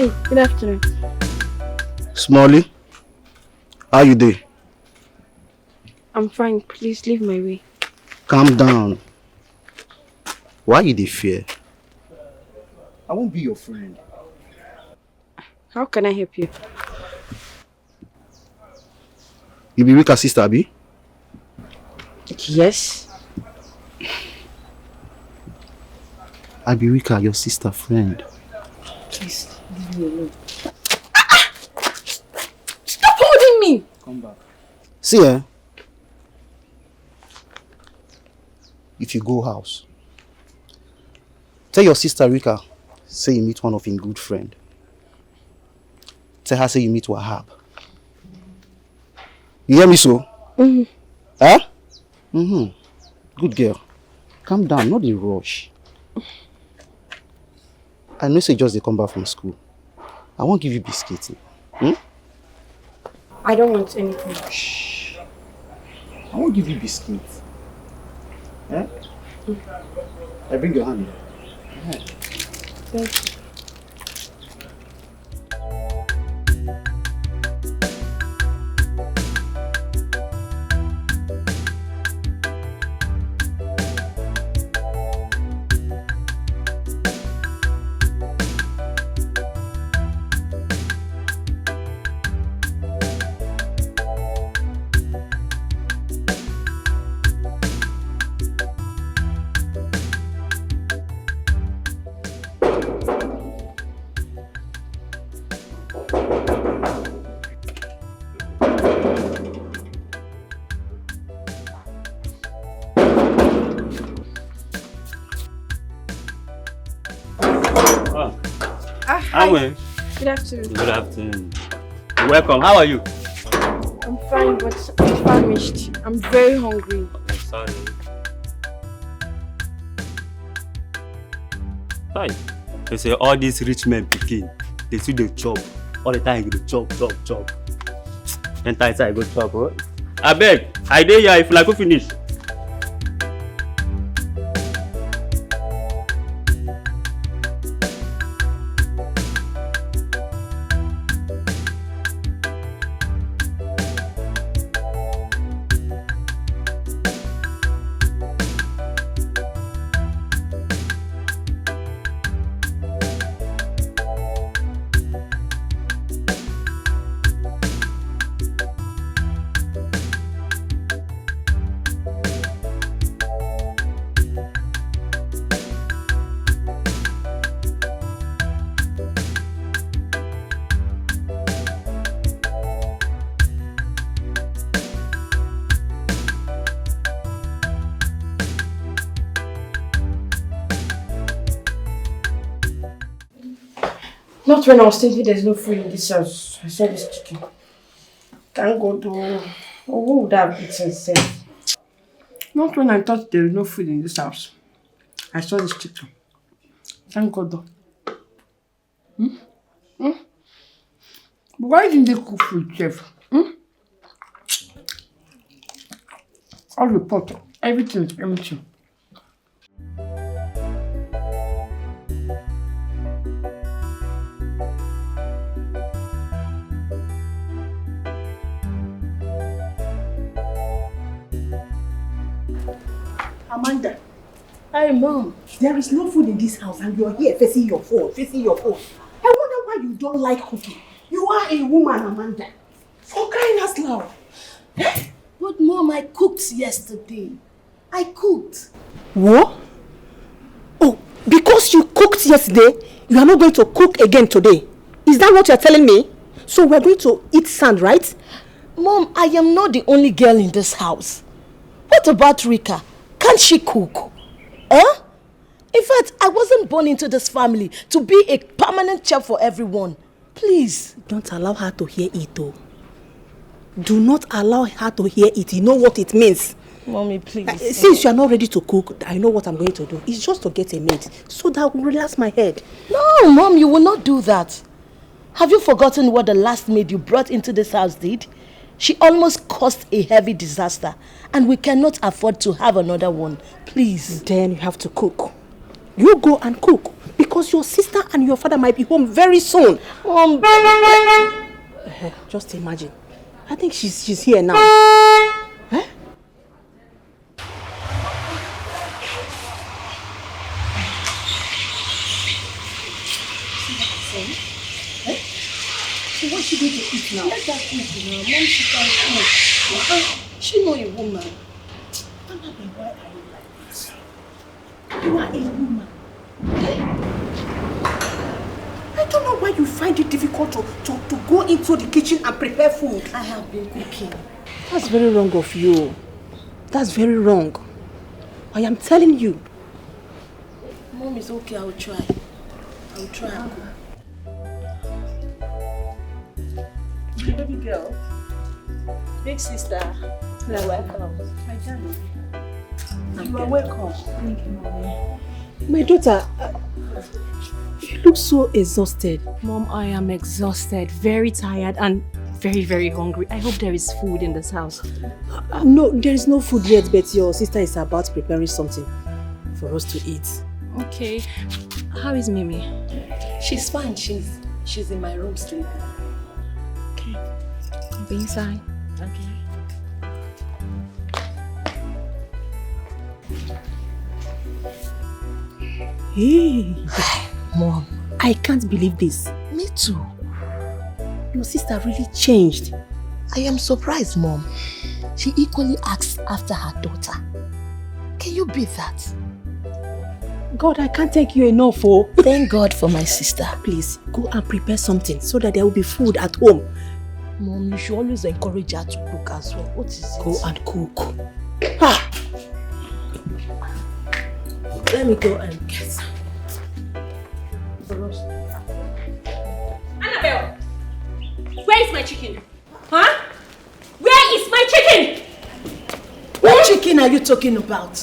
Hey, good afternoon. Smalley, how you doing? I'm fine. Please leave my way. Calm down. Why you dey fear? I won't be your friend. How can I help you? You be Rika's sister, Abi? Yes. I be Rika, your sister friend. Please leave me alone. Stop holding me! Come back. See, if you go house, tell your sister Rika, say you meet one of him good friend. Tell her say you meet Wahab. You hear me so? Huh? Good girl. Calm down, not the rush. I know say just they come back from school. I won't give you biscuits. I don't want anything. Shh. I won't give you biscuits. Eh? I bring your hand. Thank you. Hi. Good afternoon. Good afternoon. Welcome. How are you? I'm fine, but I'm famished. I'm very hungry. I'm sorry. Hi. They say all these rich men picking, they see the chop. All the time they chop. Enter inside, go chop. Oh? I beg. I dare ya if you like to finish. Not when I was thinking there's no food in this house. I saw this chicken. Thank God, oh, who would have eaten safe? Not when I thought there was no food in this house. I saw this chicken. Thank God, though. But why didn't they cook food, chef? All the pot, everything is empty. Amanda, Hi, Mom. there is no food in this house and you're here facing your phone. I wonder why you don't like cooking. You are a woman, Amanda. For crying out loud. But Mom, I cooked yesterday. I cooked. What? Oh, because you cooked yesterday, you are not going to cook again today. Is that what you're telling me? So we're going to eat sand, right? Mom, I am not the only girl in this house. What about Rika? Can't she cook? Huh? In fact, I wasn't born into this family to be a permanent chef for everyone. Please. Don't allow her to hear it, though. Do not allow her to hear it. You know what it means. Mommy, please. Since you are not ready to cook, I know what I'm going to do. It's just to get a maid so that will relax my head. No, Mom, you will not do that. Have you forgotten what the last maid you brought into this house did? She almost caused a heavy disaster, and we cannot afford to have another one. Please. Then you have to cook. You go and cook. Because because your sister and your father might be home very soon. Just imagine. I think she's here now. Huh? So what should we do to eat now? Let her eat now. Mom, she can eat. She know a woman. Annabelle, why are you like this? You are a woman. I don't know why you find it difficult to go into the kitchen and prepare food. I have been cooking. That's very wrong of you. That's very wrong. I am telling you. Mom, it's okay. I will try. I will try and cook. Baby girl. Big sister. You are welcome. My darling. You are welcome. Thank you, Mommy. My daughter, you look so exhausted. Mom, I am exhausted, very tired and very, very hungry. I hope there is food in this house. No, there is no food yet, but your sister is about preparing something for us to eat. Okay. How is Mimi? She's fine. She's in my room sleeping. Okay. I'll be inside. Okay. Hey, Mom, I can't believe this. Me too. Your sister really changed. I am surprised, Mom. She equally asks after her daughter. Can you beat that? God, I can't thank you enough, oh. Thank God for my sister. Please, go and prepare something so that there will be food at home. Mom, you should always encourage her to cook as well. What is it? Go and cook. Ah! Let me go and get some. Annabelle! Where is my chicken? Huh? Where is my chicken? What chicken are you talking about?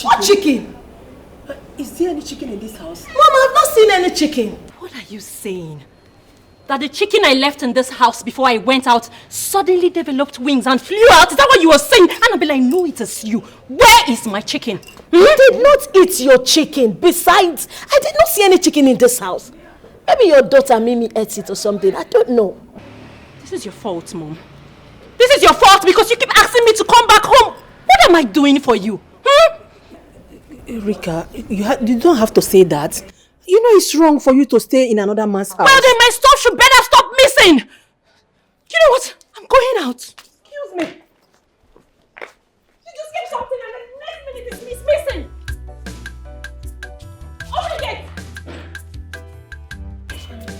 What chicken? Is there any chicken in this house? Mom, I've not seen any chicken. What are you saying? That the chicken I left in this house before I went out suddenly developed wings and flew out? Is that what you were saying? Annabelle, I know it is you. Where is my chicken? I did not eat your chicken. Besides, I did not see any chicken in this house. Maybe your daughter Mimi ate it or something. I don't know. This is your fault, Mom. This is your fault because you keep asking me to come back home. What am I doing for you? Rika, you don't have to say that. You know it's wrong for you to stay in another man's house. Well, then my stuff should better stop missing. You know what? I'm going out. Excuse me. You just get something and the next minute it's missing. Open the gate.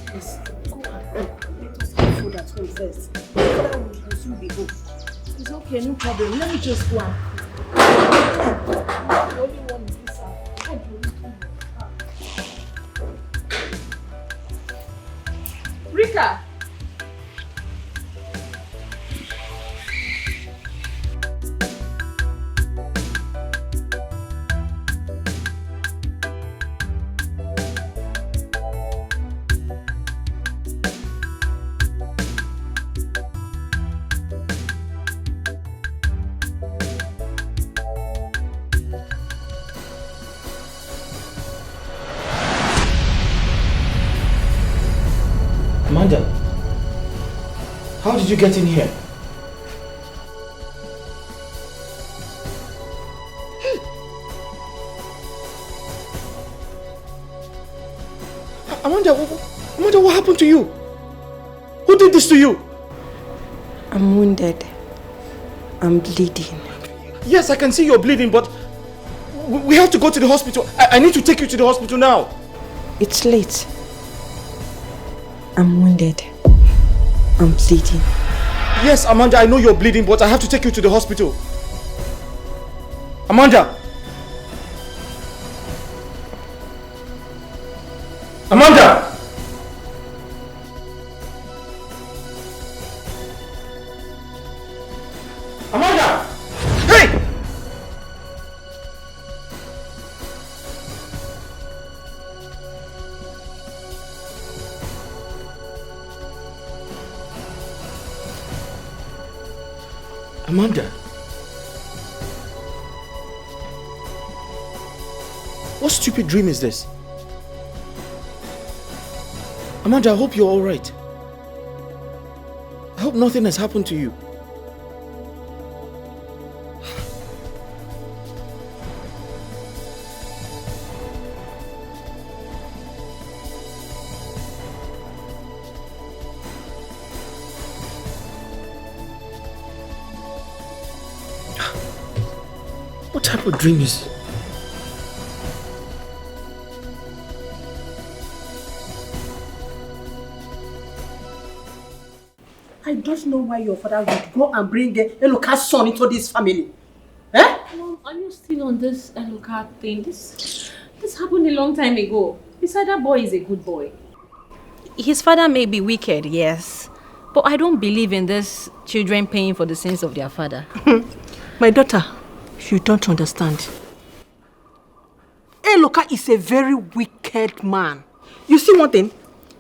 Please, go and cook. Let us have food at home first. Father will soon be home. It's okay, no problem. Let me just go and cook. The only one in this house. What do you do? Rika. Amanda, how did you get in here? Amanda, what happened to you? Who did this to you? I'm wounded. I'm bleeding. Yes, I can see you're bleeding, but we have to go to the hospital. I need to take you to the hospital now. It's late. I'm wounded. I'm bleeding. Yes, Amanda, I know you're bleeding, but I have to take you to the hospital. Amanda! Amanda! Amanda! Hey! Amanda. What stupid dream is this? Amanda, I hope you're all right. I hope nothing has happened to you. What type of dream is it? I don't know why your father would go and bring Eloka's son into this family. Eh? Mom, are you still on this Eloka thing? This happened a long time ago. Besides, that boy is a good boy. His father may be wicked, yes. But I don't believe in this children paying for the sins of their father. My daughter, you don't understand. Eloka is a very wicked man. You see one thing?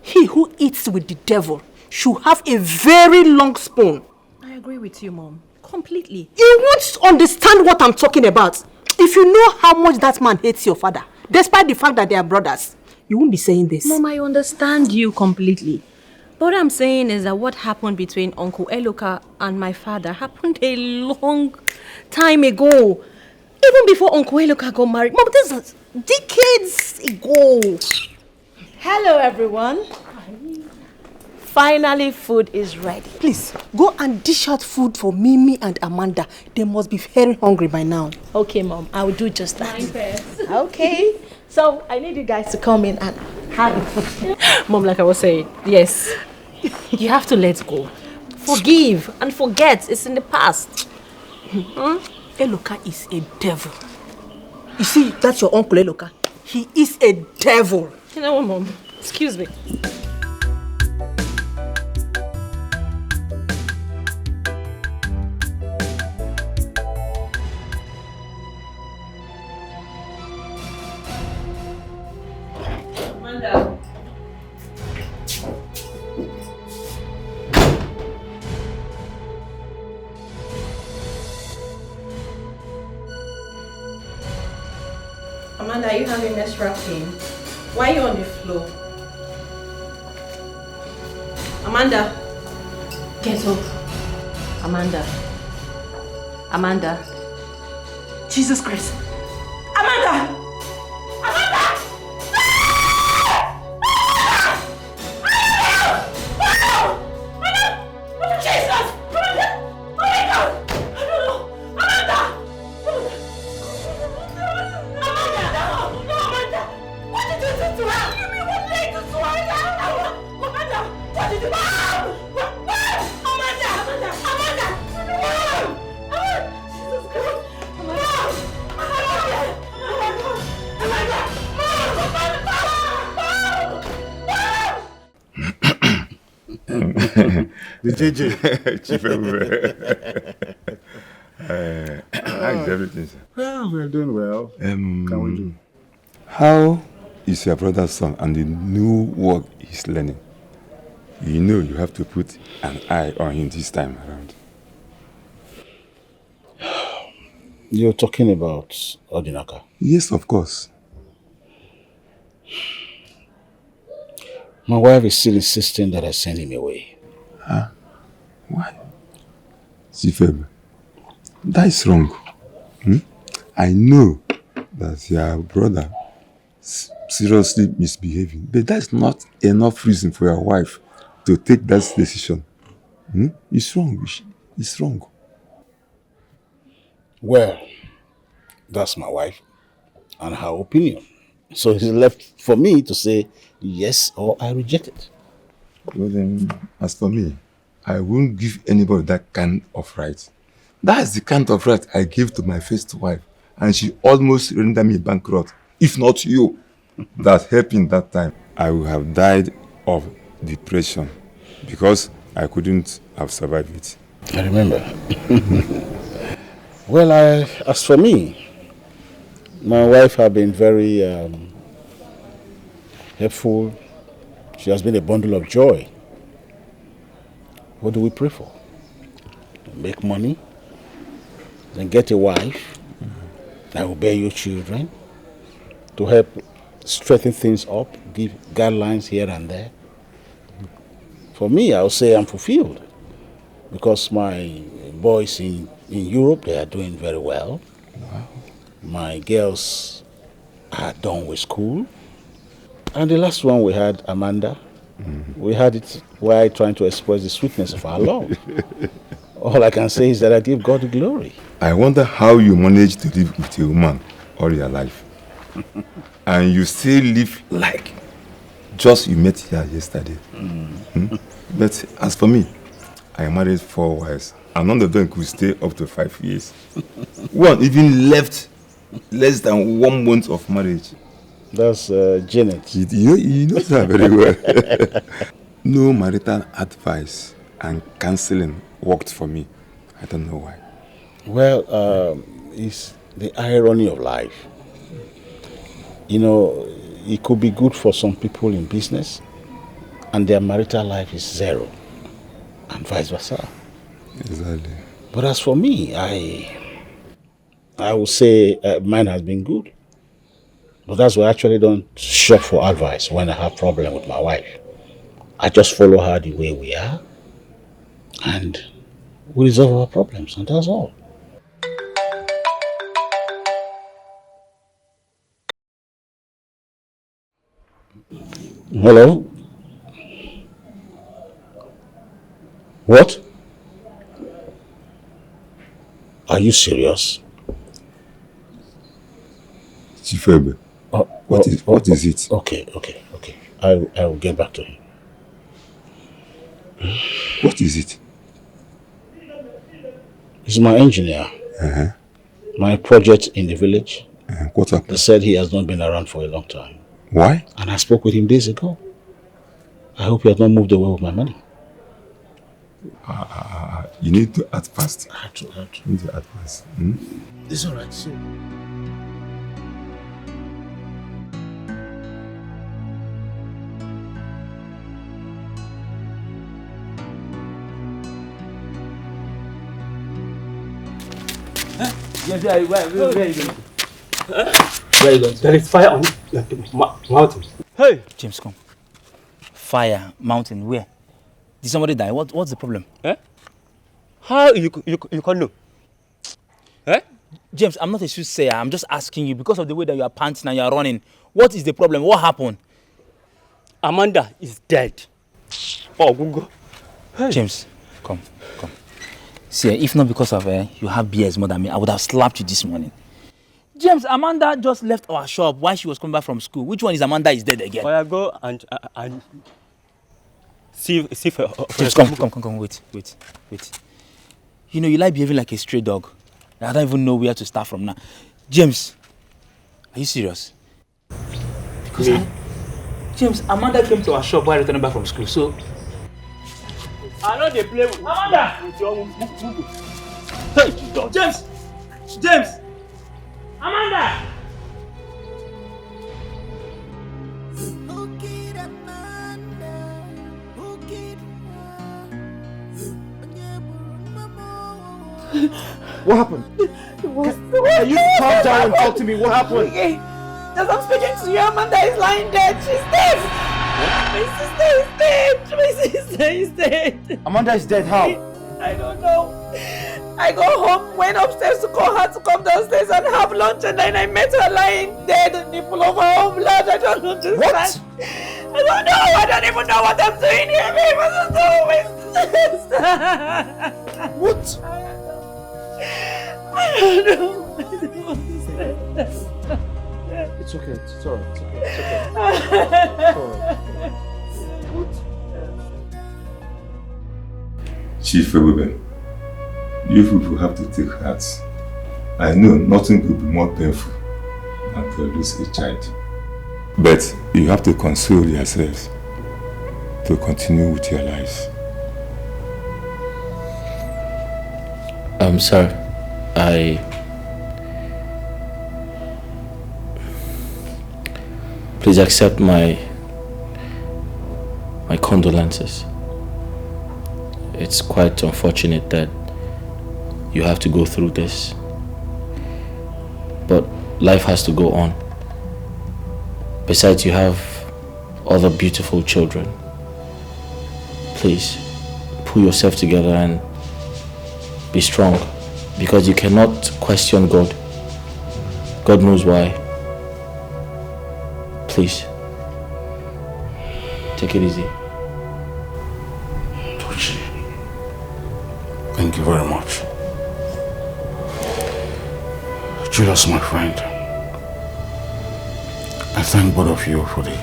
He who eats with the devil should have a very long spoon. I agree with you, Mom. Completely. You won't understand what I'm talking about. If you know how much that man hates your father, despite the fact that they are brothers, you won't be saying this. Mom, I understand you completely. But what I'm saying is that what happened between Uncle Eloka and my father happened a long time ago. Even before Uncle Eloka got married. Mom, this is decades ago. Hello, everyone. Finally, food is ready. Please, go and dish out food for Mimi and Amanda. They must be very hungry by now. Okay, Mom, I will do just that. Okay, so I need you guys to come in and have it. Mom, like I was saying, yes, you have to let go. Forgive and forget. It's in the past. Eloka is a devil. You see, that's your uncle Eloka. He is a devil. You know what, Mom? Excuse me. Amanda. Amanda, are you having menstrual pain? Why are you on the floor? Amanda, get up. Amanda. Amanda. Jesus Christ. Amanda! Amanda! Jesus! Amanda! Oh my God! I don't know. Amanda! Amanda! No, Amanda! What did you do to her? You mean what did you do to her? Amanda! What did you do? Amanda! Amanda! Amanda! Jesus Christ! The JJ. Chief everywhere. How's everything, sir? Well, we're doing well. Can we do? How is your brother's son and the new work he's learning? You know you have to put an eye on him this time around. You're talking about Odinaka? Yes, of course. My wife is still insisting that I send him away. Huh? Why? Sifeb, that is wrong. I know that your brother is seriously misbehaving, but that's not enough reason for your wife to take that decision. It's wrong. It's wrong. Well, that's my wife and her opinion. So it's left for me to say yes or I reject it. Well then, as for me, I won't give anybody that kind of right. That's the kind of right I gave to my first wife, and she almost rendered me bankrupt. If not you, that helped in that time, I would have died of depression because I couldn't have survived it. I remember. Well, as for me, my wife has been very helpful. She has been a bundle of joy. What do we pray for? Make money, then get a wife that will bear your children, to help straighten things up, give guidelines here and there. For me, I would say I'm fulfilled because my boys in Europe, they are doing very well. Wow. My girls are done with school. And the last one we had, Amanda, we had it while trying to express the sweetness of our love. All I can say is that I give God the glory. I wonder how you manage to live with a woman all your life. And you still live like just you met her yesterday. But as for me, I married 4 wives. And none of them could stay up to 5 years. One even left less than 1 month of marriage. That's Janet. You know that very well. No marital advice and counseling worked for me. I don't know why. Well, it's the irony of life. You know, it could be good for some people in business and their marital life is 0 and vice versa. Exactly. But as for me, I would say mine has been good. But that's why I actually don't shop for advice when I have problem with my wife. I just follow her the way we are and we resolve our problems, and that's all. Hello? What? Are you serious? Chifebe, what is it? Okay. I will get back to him. What is it? He's my engineer. My project in the village. What happened? They said he has not been around for a long time. Why? And I spoke with him days ago. I hope he has not moved away with my money. You need to act fast. I have to. You need to act fast. It's alright, see. Where are you going? Where are you going? There is fire on the mountain. Hey! James, come. Fire, mountain, where? Did somebody die? What's the problem? How you can't know? James, I'm not a soothsayer. I'm just asking you because of the way that you are panting and you are running. What is the problem? What happened? Amanda is dead. Oh, Gungo. Hey. James, come. See, if not because of you have beers more than me, I would have slapped you this morning. James, Amanda just left our shop while she was coming back from school. Which one is Amanda is dead again? I go and see for James, come, wait. You know, you like behaving like a stray dog. I don't even know where to start from now. James, are you serious? Because James, Amanda came to our shop while returning back from school, so... I know they play with Amanda! With your Hey, James! Amanda! What happened? Can you calm down and talk to me? What happened? Okay. As I'm speaking to you, Amanda is lying dead. She's dead. My sister is dead. Amanda is dead. How? I don't know. I go home, went upstairs to call her to come downstairs and have lunch, and then I met her lying dead in the pool of her own blood. I don't understand. What? I don't know. I don't even know what I'm doing here. What? I don't know. It's okay. It's alright. It's okay. What? Chief Ewebe, you people have to take heart. I know nothing could be more painful than to lose a child. But you have to console yourselves to continue with your lives. Sir, please accept my condolences. It's quite unfortunate that you have to go through this, but life has to go on. Besides, you have other beautiful children. please, pull yourself together and be strong. Because you cannot question God. God knows why. Please, take it easy. Tochi, thank you very much. Julius, my friend, I thank both of you for the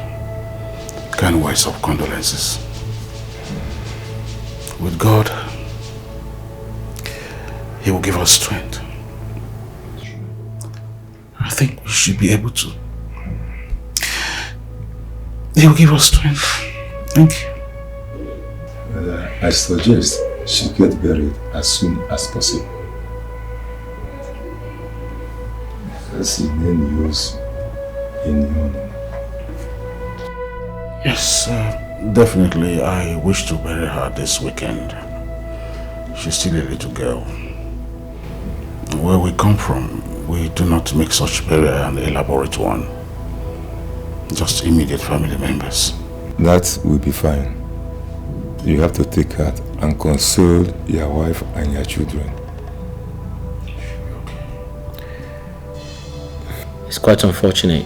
kind words of condolences. With God, He will give us strength. I think we should be able to. He will give us strength. Thank you. I suggest she get buried as soon as possible. As in any use in your honor. Yes, definitely. I wish to bury her this weekend. She's still a little girl. Where we come from, we do not make such burial an elaborate one. Just immediate family members. That will be fine. You have to take heart and console your wife and your children. It's quite unfortunate.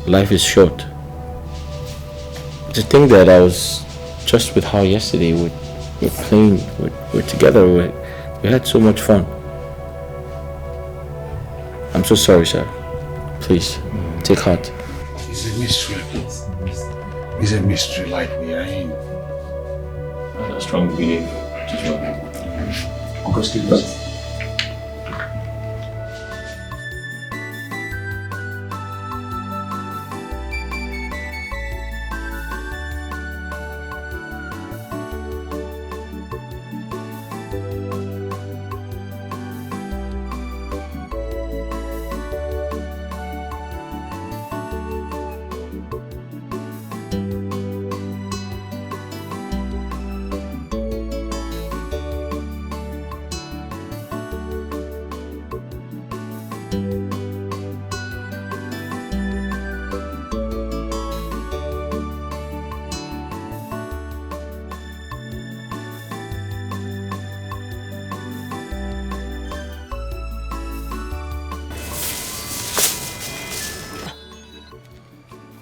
Life is short. To think that I was just with her yesterday, we're playing, we're together, we had so much fun. I'm so sorry, sir. Please, take heart. It's a mystery. It's a mystery like we are in. That's a strong belief. Uncle, excuse me.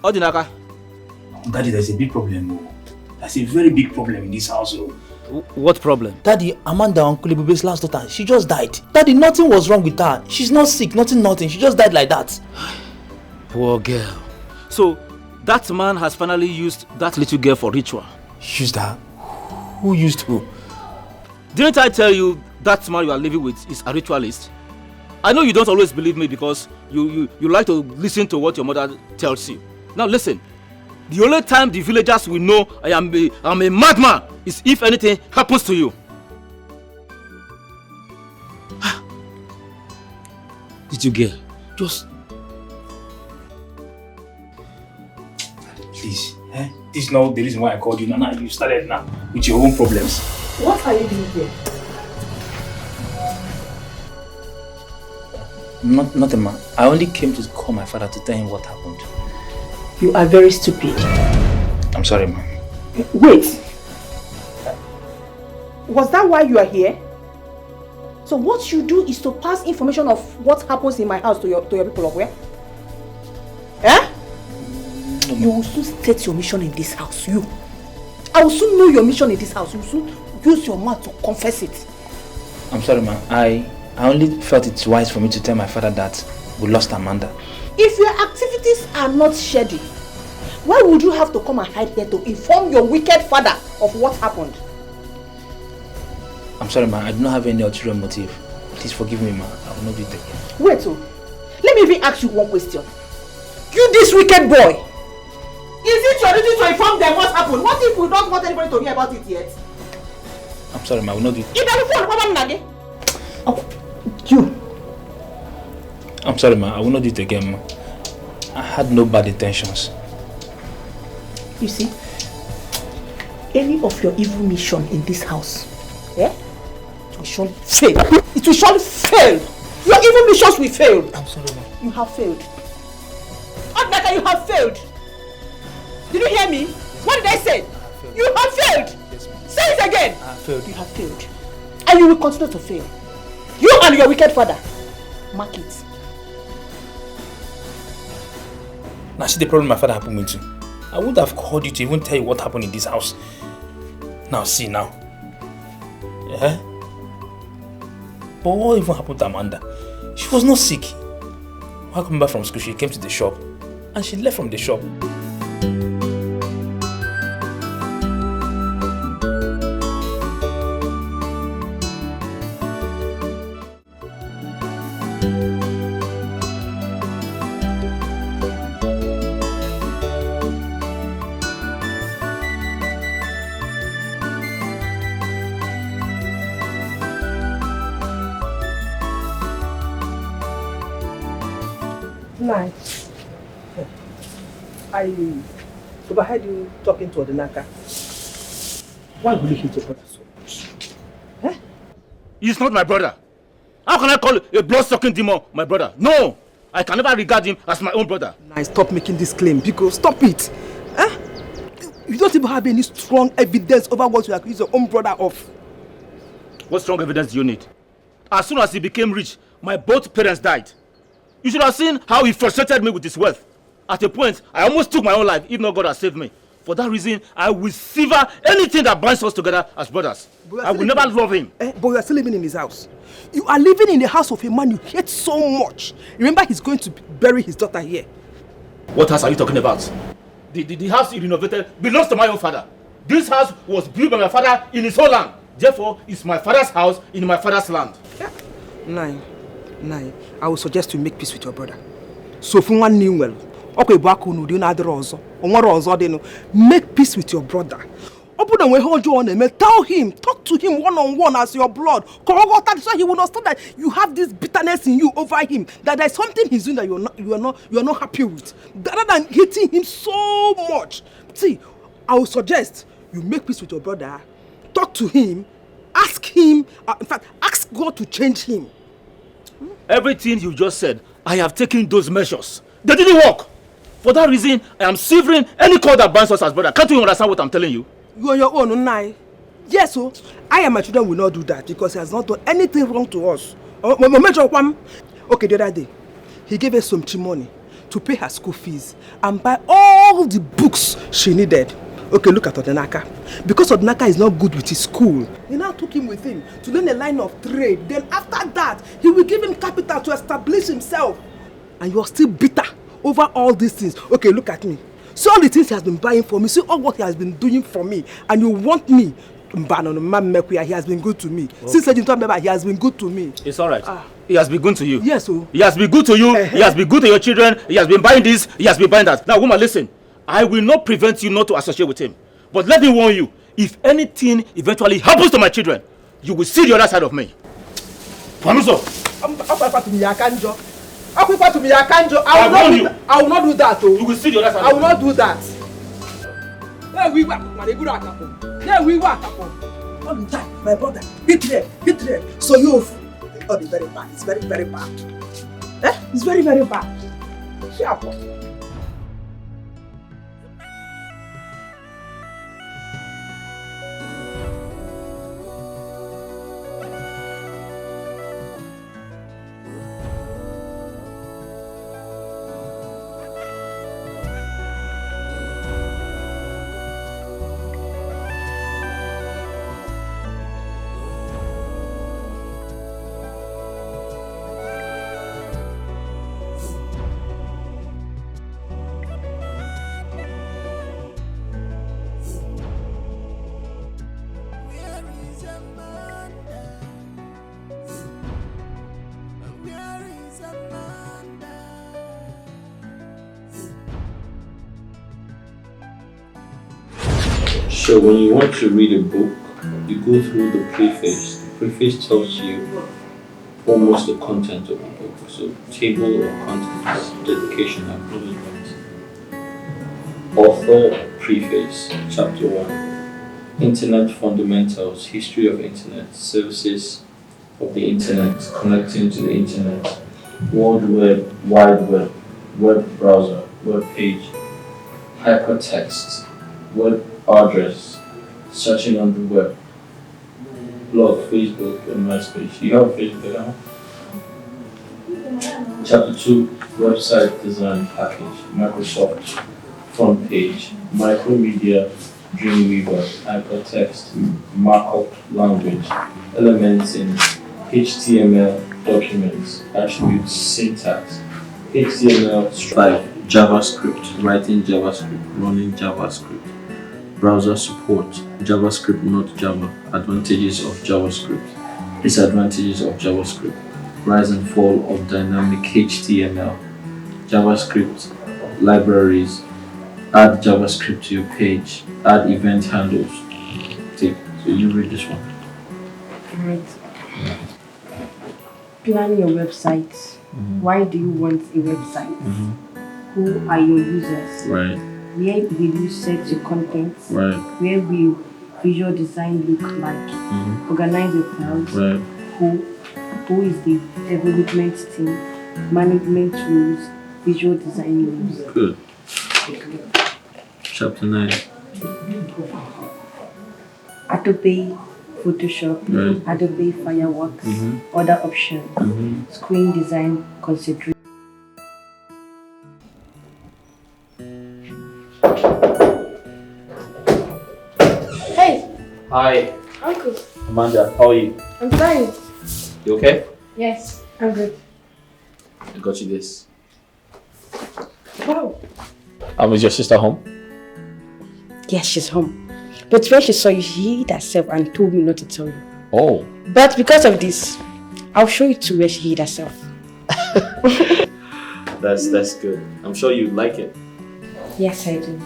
Odinaka. Daddy, there's a big problem. There's a very big problem in this house. What problem? Daddy, Amanda, Uncle Ibube's last daughter, she just died. Daddy, nothing was wrong with her. She's not sick, nothing. She just died like that. Poor girl. So, that man has finally used that little girl for ritual. Used her? Who used who? Didn't I tell you that man you are living with is a ritualist? I know you don't always believe me because you like to listen to what your mother tells you. Now listen, the only time the villagers will know I am a madman is if anything happens to you. Did you get? Just... Please, this is not the reason why I called you. Now you started now with your own problems. What are you doing here? Nothing, ma. I only came to call my father to tell him what happened. You are very stupid. I'm sorry, ma. Wait. Was that why you are here? So what you do is to pass information of what happens in my house to your people of where? Eh? No, you will soon state your mission in this house. I will soon know your mission in this house. You will soon use your mouth to confess it. I'm sorry, ma. I only felt it's wise for me to tell my father that we lost Amanda. If your activities are not shady, why would you have to come and hide here to inform your wicked father of what happened? I'm sorry, ma. I do not have any ulterior motive. Please forgive me, ma. I will not do it again. Wait, let me even ask you one question. You, this wicked boy, is it your duty to inform them what happened? What if we don't want anybody to hear about it yet? I'm sorry, ma. I will not do it. You. I'm sorry, ma. I will not do it again, ma. I had no bad intentions. You see, any of your evil mission in this house, it will surely fail. It will surely fail. Your evil missions will fail. I'm sorry, ma. You have failed. Odnaka, you have failed. Did you hear me? What did I say? You have failed! Yes, ma'am. Say it again! I have failed. You have failed. And you will continue to fail. You and your wicked father. Mark it. Now see the problem my father happened me to. I would have called you to even tell you what happened in this house. Now see now. Yeah? But what even happened to Amanda? She was not sick. While coming back from school, she came to the shop and she left from the shop. I overheard you talking to Odinaka. Why will you hate your brother so much? Eh? He's not my brother. How can I call a blood-sucking demon my brother? No! I can never regard him as my own brother. Now stop making this claim, Bcos. Stop it. Eh? You don't even have any strong evidence over what you accuse your own brother of. What strong evidence do you need? As soon as he became rich, my both parents died. You should have seen how he frustrated me with his wealth. At a point, I almost took my own life, if not God has saved me. For that reason, I will sever anything that binds us together as brothers. I will never love him. But you are still living in his house. You are living in the house of a man you hate so much. Remember, he's going to bury his daughter here. What house are you talking about? The house he renovated belongs to my own father. This house was built by my father in his own land. Therefore, it's my father's house in my father's land. Yeah. Nine. I would suggest you make peace with your brother. So, for one new well, make peace with your brother. Tell him, talk to him one-on-one as your blood. So he will understand that you have this bitterness in you over him. That there's something he's doing that you are not happy with. Rather than hating him so much. See, I would suggest you make peace with your brother. Talk to him. Ask him. In fact, ask God to change him. Everything you just said, I have taken those measures. They didn't work. For that reason, I am severing any cord that binds us as brothers. Can't you understand what I'm telling you? You on your own, Nai. Yes, so I and my children will not do that because he has not done anything wrong to us. Okay, the other day, he gave us some money to pay her school fees and buy all the books she needed. Okay, look at Odinaka. Because Odinaka is not good with his school, he now took him with him to learn a line of trade. Then after that, he will give him capital to establish himself. And you are still bitter over all these things. Okay, look at me. See all the things he has been buying for me. See all what he has been doing for me. And you want me to ban on he has been good to me. Okay. Since he has been good to me. It's alright. He has been good to you. Yes, sir. He has been good to you. He has been good to your children. He has been buying this. He has been buying that. Now, woman, listen. I will not prevent you not to associate with him. But let me warn you. If anything eventually happens to my children, you will see the other side of me. Promise. I will not do that. You will see the other side. I will not do that. There we work, there we work. All the time, my brother, hit there. So you, it's very bad. It's very, very bad. It's very, very bad. Shut up. So when you want to read a book, you go through the preface. The preface tells you almost the content of the book. So table of contents, dedication, acknowledgement. Author preface, chapter 1. Internet fundamentals, history of internet, services of the internet, connecting to the internet, World Web, Wide Web, web browser, web page, hypertext, web address, searching on the web. Blog, Facebook, and MySpace. You have a Facebook account? Chapter 2, website design package. Microsoft front page. Micromedia, Dreamweaver, hypertext, markup language, elements in HTML documents, attributes, syntax, HTML, Stripe, JavaScript, writing JavaScript, running JavaScript, browser support, JavaScript, not Java, advantages of JavaScript, disadvantages of JavaScript, rise and fall of dynamic HTML, JavaScript libraries, add JavaScript to your page, add event handles. Okay, so you read this one. Right. Plan your website. Why do you want a website? Who are your users? Right. Where will you set your content? Right. Where will visual design look like? Organize your files. Right. Who is the development team? Management rules, visual design rules. Good. Chapter 9. Adobe Photoshop, Right. Adobe Fireworks, other options, screen design consideration. Hey, Hi, Uncle. Amanda. How are you? I'm fine. You okay? Yes, I'm good. I got you this. Wow. Is your sister home? Yes, she's home. But when she saw you, she hid herself and told me not to tell you. Oh. But because of this, I'll show you to where she hid herself. That's good. I'm sure you like it. Yes, I do.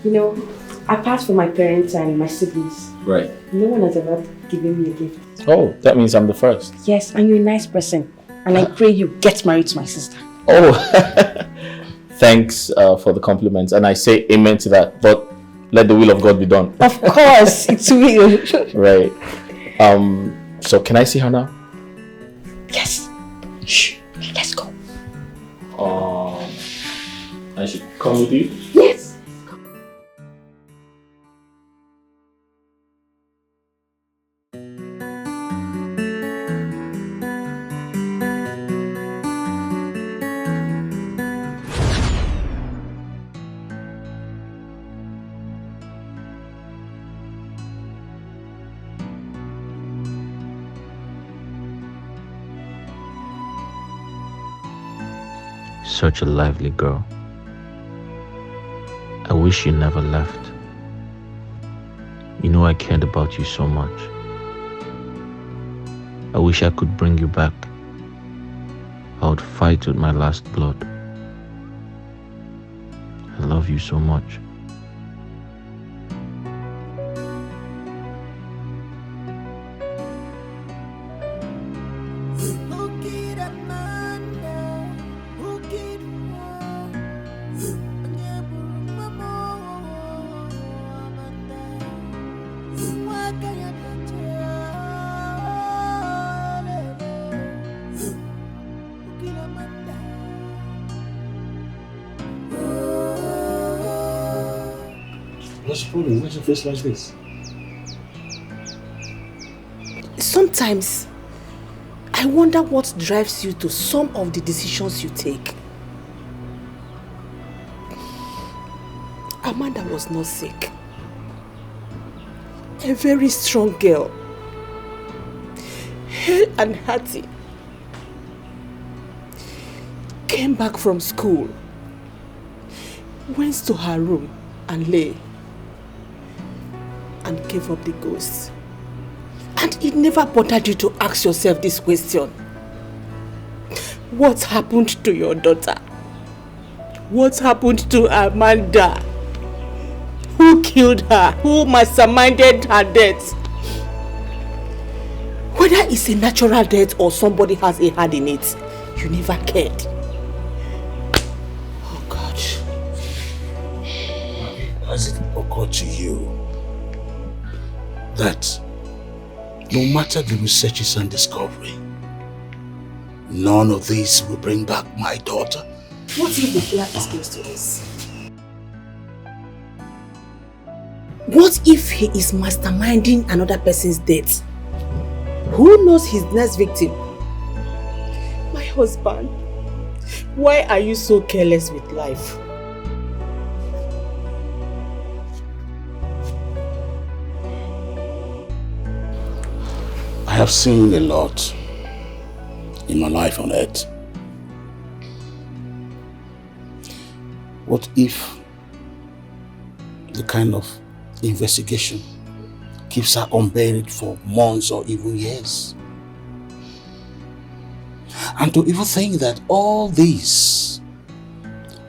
You know, apart from my parents and my siblings, Right. no one has ever given me a gift. Oh, that means I'm the first. Yes, and you're a nice person. And I pray you get married to my sister. Oh, thanks for the compliments. And I say amen to that. But let the will of God be done. Of course, it will. Right. So can I see her now? Yes. Shh. Let's go. I should come with you? Yes. Such a lively girl. I wish you never left. You know I cared about you so much. I wish I could bring you back. I would fight with my last blood. I love you so much. What's the problem? Why's your face like this? Sometimes, I wonder what drives you to some of the decisions you take. Amanda was not sick. A very strong girl. Hale and hearty. Came back from school. Went to her room and lay. And gave up the ghost. And it never bothered you to ask yourself this question. What happened to your daughter? What happened to Amanda? Who killed her? Who masterminded her death? Whether it's a natural death or somebody has a hand in it, you never cared. Oh God. Has it occurred to you that no matter the researches and discovery, none of these will bring back my daughter? What if the killer escapes to us? What if he is masterminding another person's death? Who knows his next victim? My husband, why are you so careless with life? I have seen a lot in my life on earth. What if the kind of investigation keeps her unburied for months or even years? And to even think that all this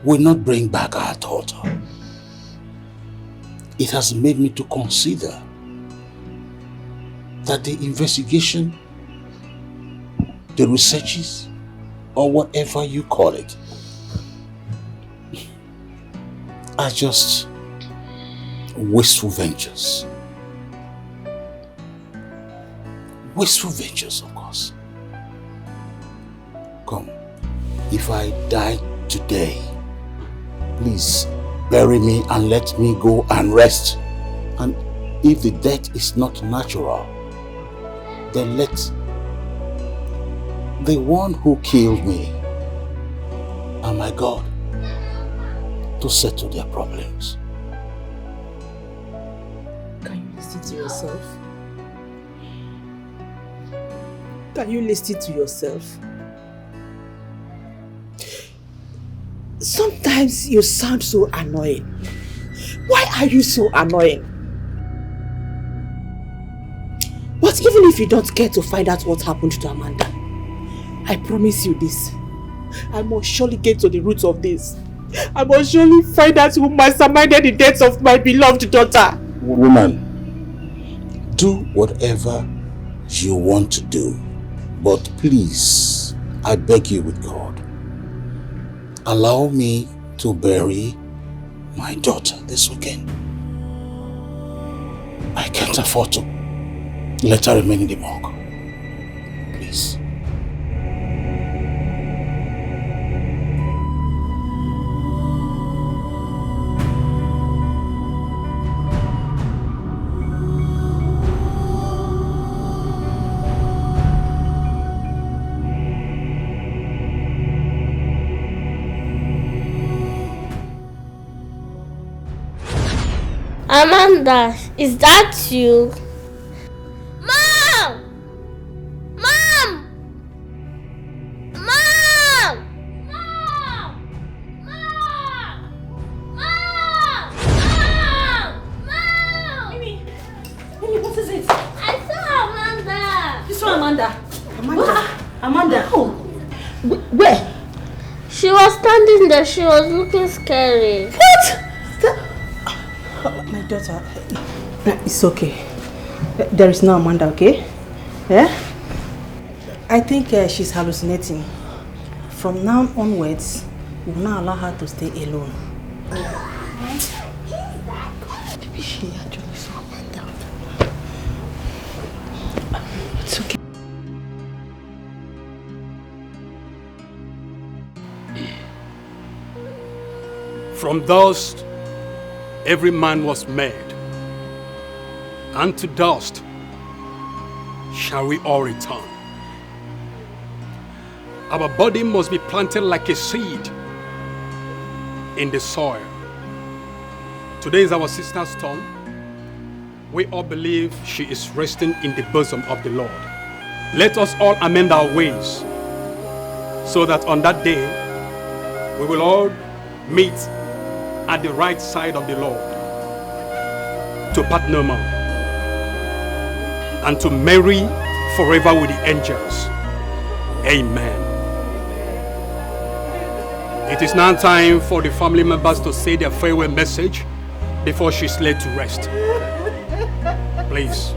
will not bring back our daughter, it has made me to consider that the investigation, the researches, or whatever you call it, are just wasteful ventures. Wasteful ventures, of course. Come, if I die today, please bury me and let me go and rest. And if the death is not natural, then let the one who killed me and my God to settle their problems. Can you listen to yourself? Can you listen to yourself? Sometimes you sound so annoying. Why are you so annoying? But even if you don't get to find out what happened to Amanda, I promise you this. I must surely get to the root of this. I must surely find out who masterminded the death of my beloved daughter. Woman, do whatever you want to do. But please, I beg you with God, allow me to bury my daughter this weekend. I can't afford to let her remain in the morgue. Please. Amanda, is that you? Mom! Mom! Mom! Mom! Mom! Mom! Mom! Mimi, what is it? I saw Amanda. You saw Amanda? Amanda? Oh. Where? She was standing there. She was looking scary. What? My daughter, it's okay. There is no Amanda, okay? Yeah? I think she's hallucinating. From now onwards, we will not allow her to stay alone. Maybe she actually saw Amanda. It's okay. From dust, every man was made, and to dust shall we all return. Our body must be planted like a seed in the soil. Today is our sister's turn. We all believe she is resting in the bosom of the Lord. Let us all amend our ways so that on that day we will all meet at the right side of the Lord to part no more and to marry forever with the angels. Amen. It is now time for the family members to say their farewell message before she's laid to rest. Please.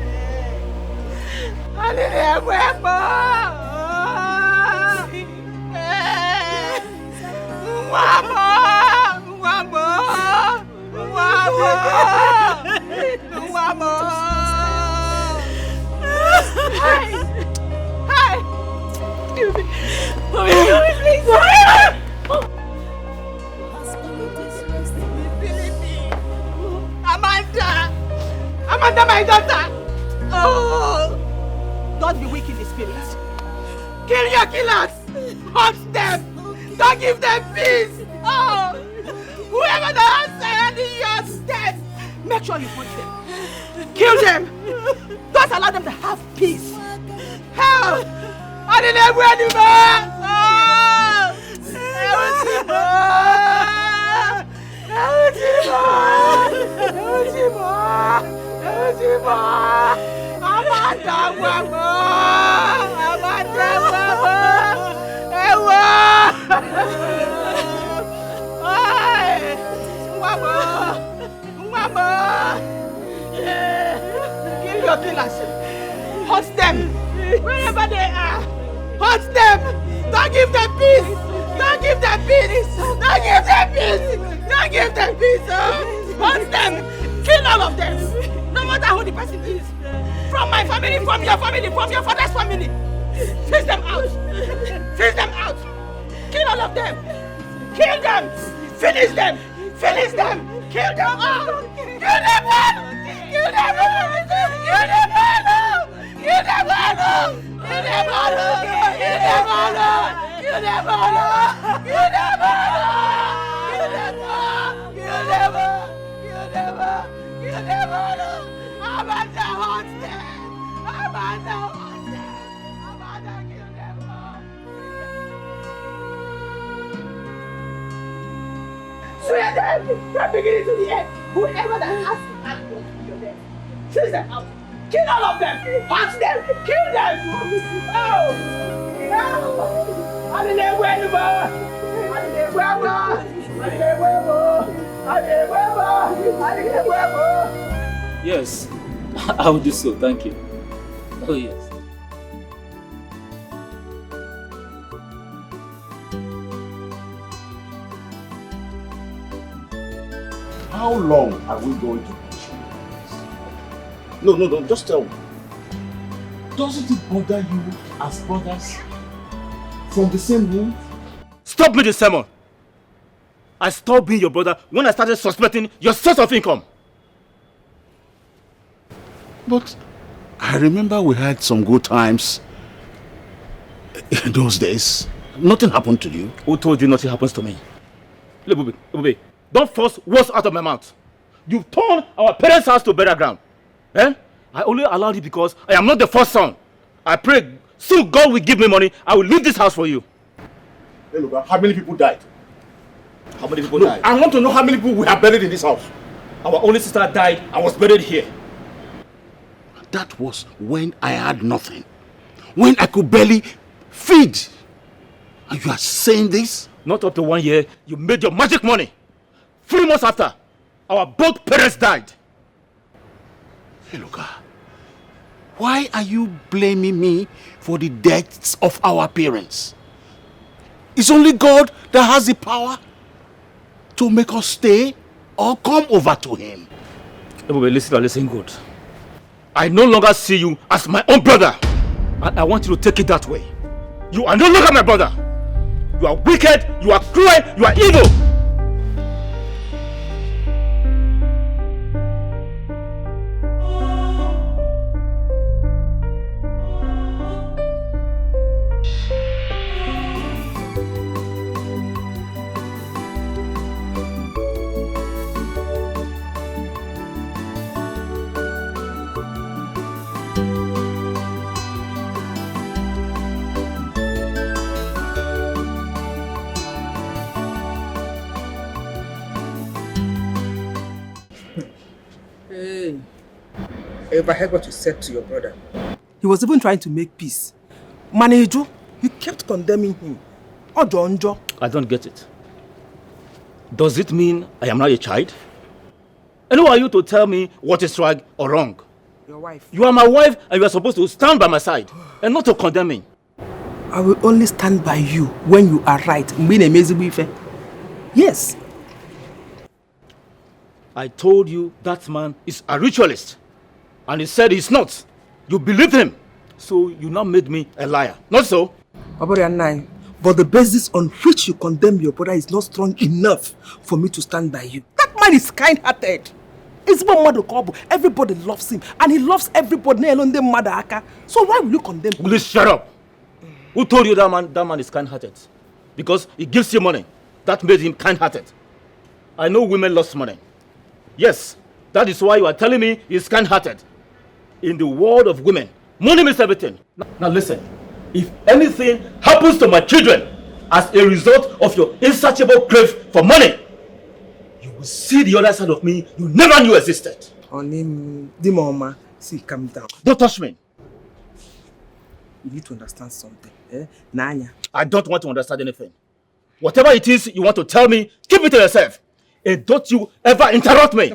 Amanda! Amanda, my daughter! Oh! Don't be weak in the spirit. Kill your killers! Hunt them! Don't give them peace! Oh! Whoever that has any your death, make sure you hunt them. Kill them! Don't allow them to have peace. Hell! I didn't ever anymore! Kill your killers. Hunt them wherever they are. Hunt them. Don't give them peace. Don't give them peace. Don't give them peace. Don't give them peace. Hunt them. Kill all of them. No matter who the person is. From my family, from your father's family. Fish them out. Fish them out. Kill all of them. Kill them. Finish them. Finish them. Kill them all. Kill them all. Kill them all. Kill them all. Kill them all. Kill them all. Kill them all. Kill them all. Kill them all. Kill them all. Kill them all. Kill them all. Kill them all. Amanda wants them. Amanda wants them. Amanda kill them all. Swear them from beginning to the end. Whoever that has to act will kill them. Chase them out. Kill all of them. Hunt them. Kill them. Oh. Yes, I will do so. Thank you. Oh, yes. How long are we going to continue this? No, just tell me. Doesn't it bother you as brothers from the same womb? Stop me this sermon! I stopped being your brother when I started suspecting your source of income. But I remember we had some good times in those days. Nothing happened to you. Who told you nothing happens to me? Look, Bube, don't force words out of my mouth. You've turned our parents' house to burial ground. Eh? I only allowed it because I am not the first son. I pray soon God will give me money. I will leave this house for you. Hey, look, how many people died? How many people died? I want to know how many people we have buried in this house. Our only sister died and was buried here. That was when I had nothing. When I could barely feed. And you are saying this? Not up to 1 year, you made your magic money. 3 months after, our both parents died. Hey, Luka, why are you blaming me for the deaths of our parents? It's only God that has the power to make us stay or come over to Him. Everybody listen good. I no longer see you as my own brother. And I want you to take it that way. You are no longer my brother. You are wicked, you are cruel, you are evil. I heard what you said to your brother. He was even trying to make peace. Manejo, you kept condemning him. Ojo. I don't get it. Does it mean I am not a child? And who are you to tell me what is right or wrong? Your wife. You are my wife and you are supposed to stand by my side and not to condemn me. I will only stand by you when you are right. Yes. I told you that man is a ritualist. And he said he's not. You believed him. So you now made me a liar. Not so? But the basis on which you condemn your brother is not strong enough for me to stand by you. That man is kind-hearted. It's one mother couple. Everybody loves him, and he loves everybody. So why will you condemn him? Please shut up. Who told you that man is kind-hearted? Because he gives you money. That made him kind-hearted. I know women lost money. Yes, that is why you are telling me he's kind-hearted. In the world of women, money means everything. Now listen, if anything happens to my children as a result of your insatiable crave for money, you will see the other side of me you never knew existed. The mama, see, calm down. Don't touch me. You need to understand something. Nanya. I don't want to understand anything. Whatever it is you want to tell me, keep it to yourself. And don't you ever interrupt me.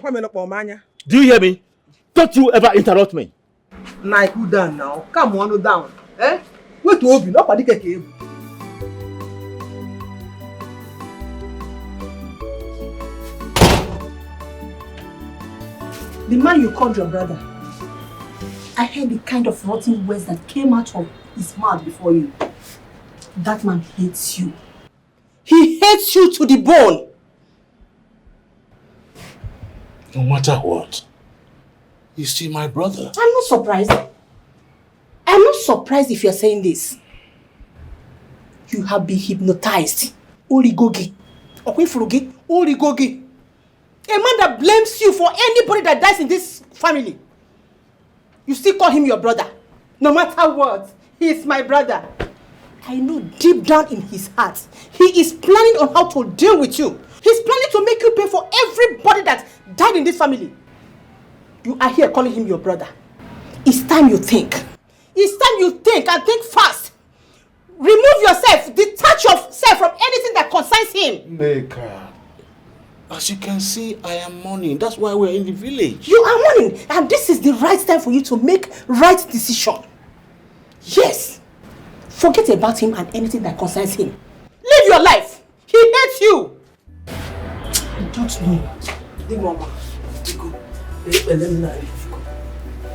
Do you hear me? Don't you ever interrupt me. Nah, cool down now. Come on, down. Wait to open. Nobody can hear you. The man you called your brother, I heard the kind of rotten words that came out of his mouth before you. That man hates you. He hates you to the bone. No matter what, he's still my brother. I'm not surprised. I'm not surprised if you're saying this. You have been hypnotized. Oligogi. Okwefurugi. Oligogi. A man that blames you for anybody that dies in this family. You still call him your brother. No matter what, he is my brother. I know deep down in his heart, he is planning on how to deal with you. He's planning to make you pay for everybody that died in this family. You are here calling him your brother. It's time you think. It's time you think and think fast. Remove yourself, detach yourself from anything that concerns him. Maker, as you can see, I am mourning. That's why we're in the village. You are mourning, and this is the right time for you to make right decision. Yes. Forget about him and anything that concerns him. Live your life. He hates you. I don't know. The mama.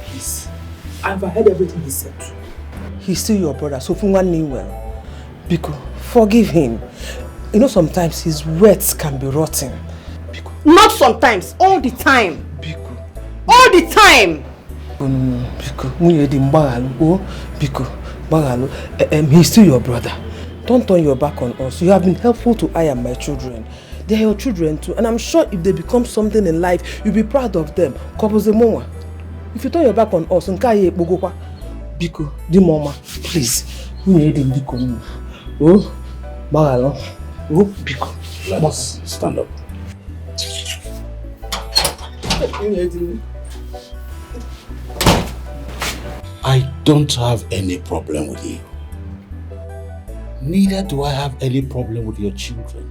Please. I've heard everything he said. He's still your brother, so from one name well. Biko, forgive him. You know, sometimes his words can be rotten. Biko. Not sometimes, all the time. Biko. All the time. No, Biko. Biko. He's still your brother. Don't turn your back on us. You have been helpful to I and my children. They are your children too. And I'm sure if they become something in life, you'll be proud of them. If you turn your back on us, Biko, the mama, please. Oh, Biko. Let us stand up. I don't have any problem with you. Neither do I have any problem with your children.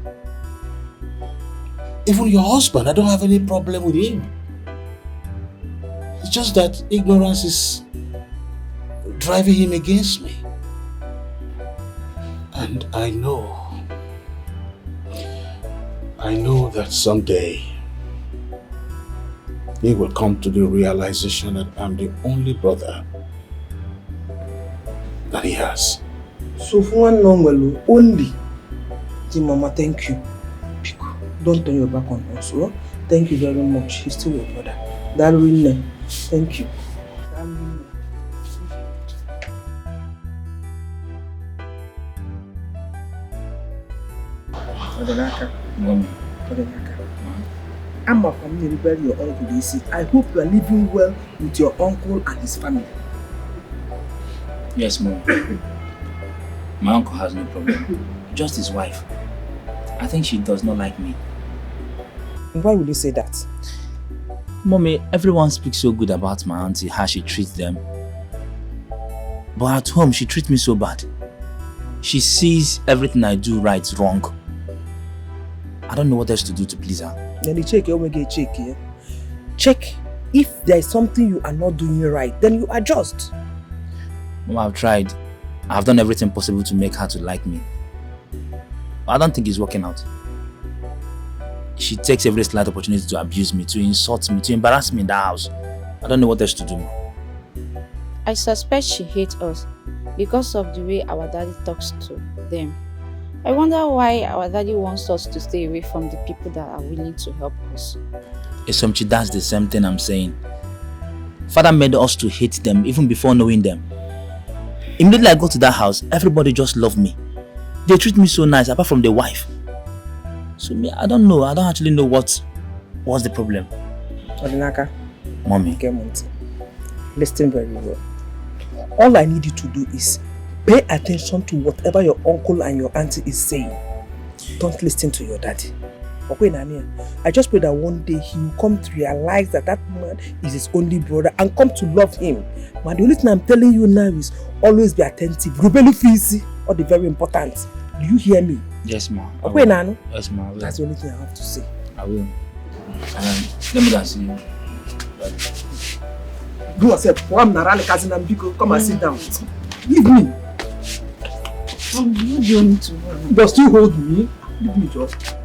Even your husband, I don't have any problem with him. It's just that ignorance is driving him against me. And I know that someday he will come to the realization that I'm the only brother that he has. So for one number only, the mama, thank you. Biko, don't turn your back on us. Oh? Thank you very much. He's still your brother. That really, thank you. I'm a family bury your uncle DC. I hope you are living well with your uncle and his family. Yes, Mom. My uncle has no problem. Just his wife. I think she does not like me. Why would you say that? Mommy, everyone speaks so good about my auntie, how she treats them. But at home, she treats me so bad. She sees everything I do right wrong. I don't know what else to do to please her. Then you check, check. Check if there is something you are not doing right, then you adjust. Mom, I've tried. I've done everything possible to make her to like me. But I don't think it's working out. She takes every slight opportunity to abuse me, to insult me, to embarrass me in the house. I don't know what else to do. I suspect she hates us because of the way our daddy talks to them. I wonder why our daddy wants us to stay away from the people that are willing to help us. Esomchi, that's the same thing I'm saying. Father made us to hate them even before knowing them. Immediately I go to that house, everybody just loved me. They treat me so nice, apart from the wife. So me, I don't know. I don't actually know what's the problem. Odinaka. Mommy. Listen very well. All I need you to do is pay attention to whatever your uncle and your auntie is saying. Don't listen to your daddy. Okay, Nania. I just pray that one day he will come to realize that that man is his only brother and come to love him. Man, the only thing I'm telling you now is always be attentive. Rubelu Fisi, all the very important. Do you hear me? Yes, ma. Okay, Nano? Yes, ma. That's the only thing I have to say. I will. Let me see you. Do yourself. Come and sit down. Leave me. You don't need to worry. Just you hold me. Leave me just.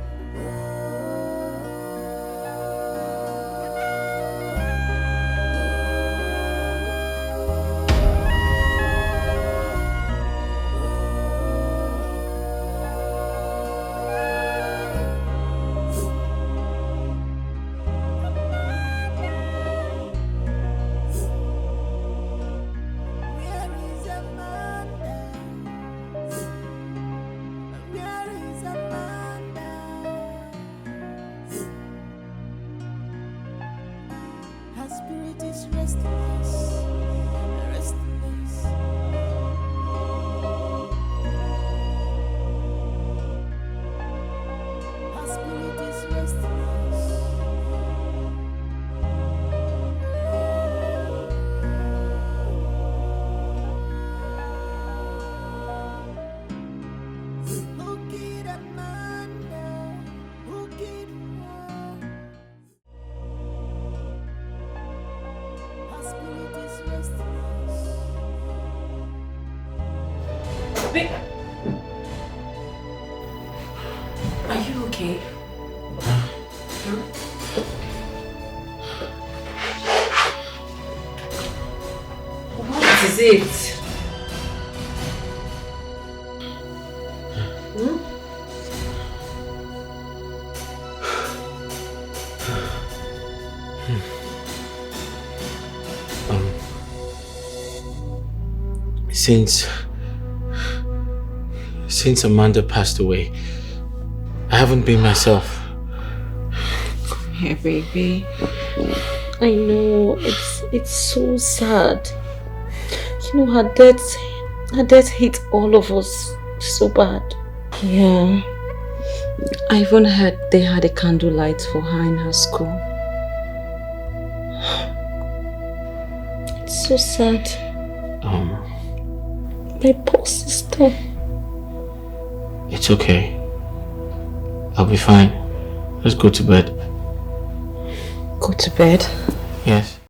Are you okay? What is it? Since Amanda passed away, I haven't been myself. Come here, baby. I know it's so sad. You know, her death hit all of us so bad. Yeah. I even heard they had a candlelight for her in her school. It's so sad. My poor sister. It's okay. I'll be fine. Let's go to bed. Go to bed? Yes.